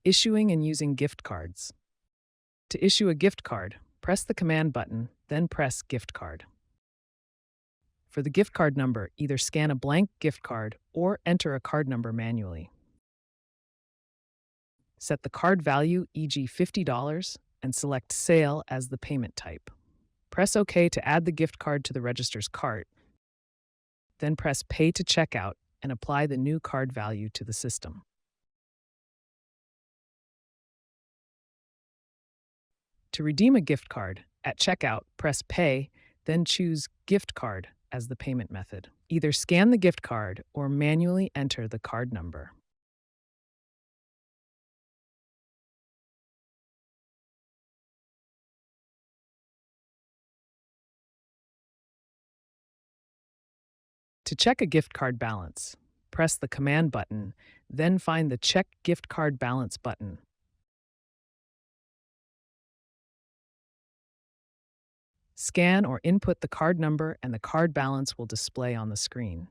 Issuing and using gift cards. To issue a gift card, press the command button, then press Gift Card. For the gift card number, either scan a blank gift card or enter a card number manually. Set the card value, e.g. $50, and select Sale as the payment type. Press OK to add the gift card to the register's cart, then press Pay to checkout and apply the new card value to the system. To redeem a gift card, at checkout, press Pay, then choose Gift Card as the payment method. Either scan the gift card or manually enter the card number. To check a gift card balance, press the Command button, then find the Check Gift Card Balance button. Scan or input the card number and the card balance will display on the screen.